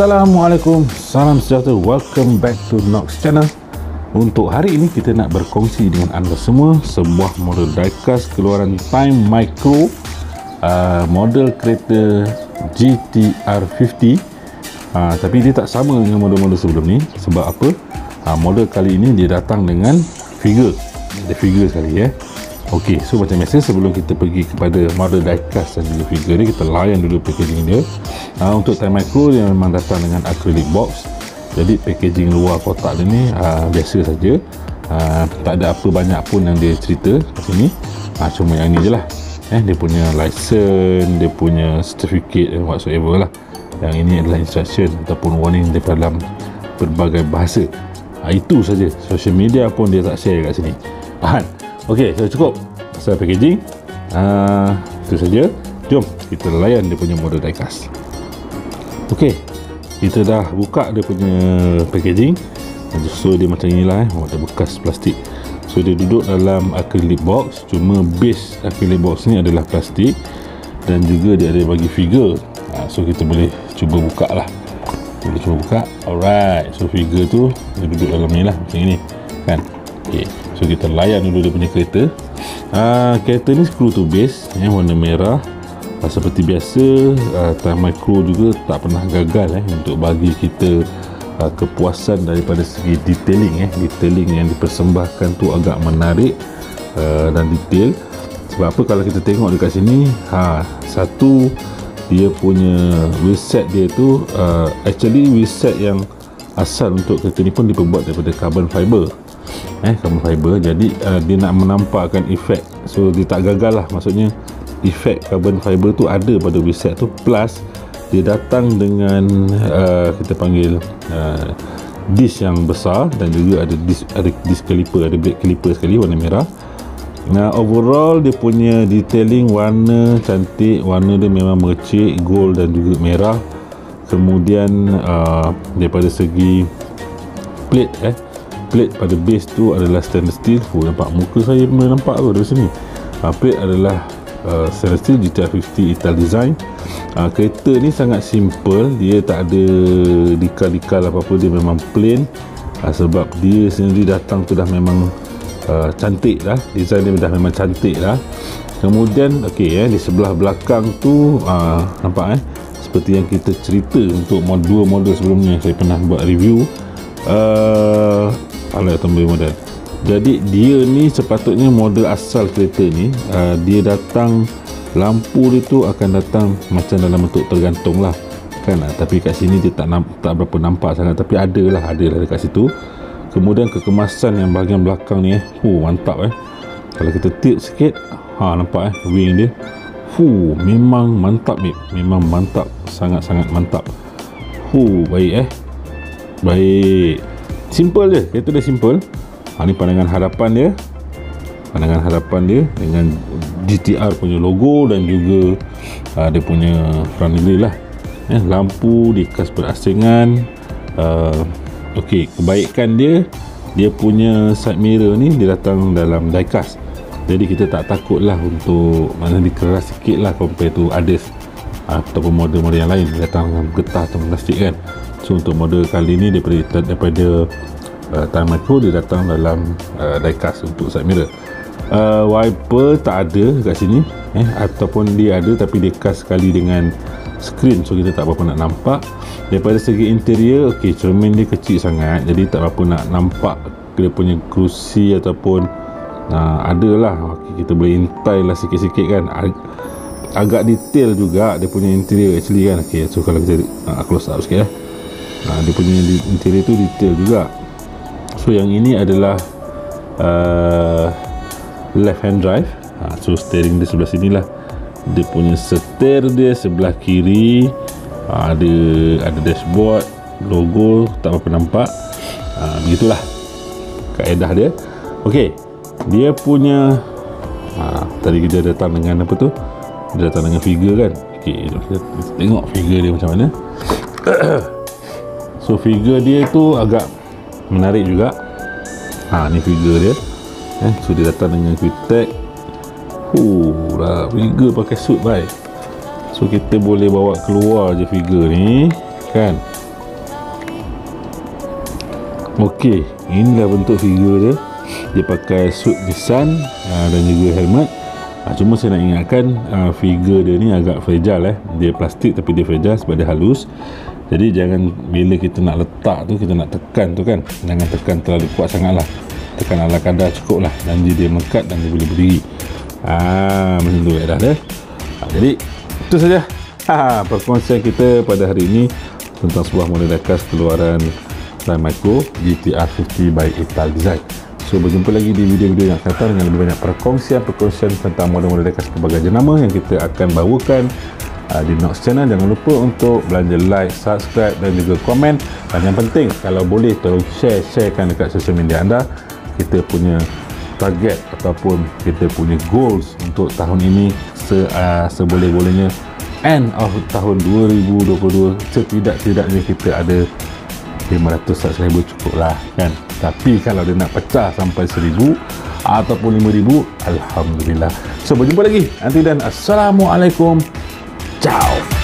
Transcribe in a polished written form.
Assalamualaikum, salam sejahtera, welcome back to Nox Channel. Untuk hari ini kita nak berkongsi dengan anda semua sebuah model diecast keluaran Time Micro, model kereta GTR 50. Tapi dia tak sama dengan model-model sebelum ni. Sebab apa? Model kali ini dia datang dengan figure. Ada figure sekali Okey, so macam biasa sebelum kita pergi kepada model diecast dan juga figure ni, kita layan dulu packaging dia. Untuk Time Micro dia memang datang dengan acrylic box. Jadi packaging luar kotak dia ni biasa saja. Tak ada apa banyak pun yang dia cerita kat sini. Cuma yang ni je lah. Dia punya license, dia punya certificate whatsoever lah. Yang ini adalah instruction ataupun warning daripada dalam berbagai bahasa. Itu saja. Social media pun dia tak share kat sini. Okey, so cukup pasal packaging. Itu saja. Jom kita layan dia punya model diecast. Okey, kita dah buka dia punya packaging. So dia macam inilah ada bekas plastik. So dia duduk dalam acrylic box. Cuma base acrylic box ni adalah plastik. Dan juga dia ada bagi figure. So kita boleh cuba buka lah. Boleh cuba buka. Alright, so figure tu dia duduk dalam ni lah, macam ni kan. Okay, so kita layan dulu dia punya kereta. Kereta ni screw to base warna merah. Seperti biasa, Time Micro juga tak pernah gagal untuk bagi kita kepuasan daripada segi detailing. Detailing yang dipersembahkan tu agak menarik dan detail. Sebab apa, kalau kita tengok dekat sini, satu, dia punya wheelset dia tu actually wheelset yang asal untuk kereta ni pun diperbuat daripada carbon fiber. Carbon fiber. Jadi dia nak menampakkan efek. So dia tak gagal lah. Maksudnya efek carbon fiber tu ada pada wheelset tu. Plus dia datang dengan kita panggil disc yang besar. Dan juga ada disc caliper, ada brake caliper sekali warna merah. Overall dia punya detailing warna cantik. Warna dia memang mercik, gold dan juga merah. Kemudian daripada segi plate plate pada base tu adalah stainless steel. Nampak muka saya boleh nampak tu dari sini. Plate adalah stainless steel GTR 50 Ital design. Kereta ni sangat simple. Dia tak ada dikal-dikal apa-apa. Dia memang plain. Sebab dia sendiri datang tu dah memang cantik dah. Design dia dah memang cantik dah. Kemudian di sebelah belakang tu nampak seperti yang kita cerita untuk dua model sebelumnya saya pernah buat review. Tambah model. Jadi dia ni sepatutnya model asal kereta ni dia datang, lampu dia tu akan datang macam dalam bentuk tergantung lah kan. Tapi kat sini dia tak berapa nampak sangat, tapi adalah dekat situ. Kemudian kekemasan yang bahagian belakang ni mantap kalau kita tilt sikit nampak wing dia memang mantap memang mantap, sangat-sangat mantap. Baik baik, simple je, kereta dia simple. Ni pandangan hadapan dia dengan GTR punya logo dan juga dia punya front grill lah. Lampu dikas berasingan. Kebaikan dia punya side mirror ni dia datang dalam diecast. Jadi kita tak takut lah untuk dikeras sikit lah compare to others ataupun model-model yang lain datang dengan getah atau plastik kan. So untuk model kali ni daripada Time Micro dia datang dalam diecast untuk side mirror. Wiper tak ada kat sini ataupun dia ada tapi dia cast sekali dengan screen, so kita tak berapa nak nampak. Daripada segi interior, cermin dia kecil sangat, jadi tak berapa nak nampak dia punya kerusi ataupun adalah kita boleh intai lah sikit-sikit kan. Agak detail juga dia punya interior actually kan. So kalau kita close up sikit dia punya interior tu detail juga. So yang ini adalah left hand drive. So steering dia sebelah sini lah. Dia punya setir dia sebelah kiri. Ada dashboard, logo tak berapa nampak. Begitulah kaedah dia. Dia punya tadi kita datang dengan apa tu? Dia datang dengan figure kan. Kita tengok figure dia macam mana. So figure dia tu agak menarik juga. Ni figure dia. So dia datang dengan quick tag. Figure pakai suit baik. So kita boleh bawa keluar je figure ni kan. Okey, inilah bentuk figure dia. Dia pakai suit Nissan dan juga helmet. Cuma saya nak ingatkan figure dia ni agak fragile. Dia plastik tapi dia fragile sebab dia halus. Jadi jangan bila kita nak letak tu, kita nak tekan tu kan, jangan tekan terlalu kuat sangat lah. Tekan ala kadar cukup lah, dan dia melekat dan dia boleh berdiri. Macam tu dah dia. Jadi itu saja perkongsian kita pada hari ini tentang sebuah model diecast keluaran Time Micro GTR 50 by Italdesign. So berjumpa lagi di video-video yang akan datang dengan lebih banyak perkongsian tentang model-model diecast pelbagai jenama yang kita akan bawakan di Nox Channel. Jangan lupa untuk belanja like, subscribe dan juga komen. Dan yang penting, kalau boleh tolong sharekan dekat sosial media anda kita punya target ataupun kita punya goals untuk tahun ini. Seboleh-bolehnya end of tahun 2022 setidak-tidaknya kita ada 500 subscriber cukup lah kan. Tapi kalau dia nak pecah sampai 1000 ataupun 5000, Alhamdulillah. So berjumpa lagi nanti dan Assalamualaikum. Ciao.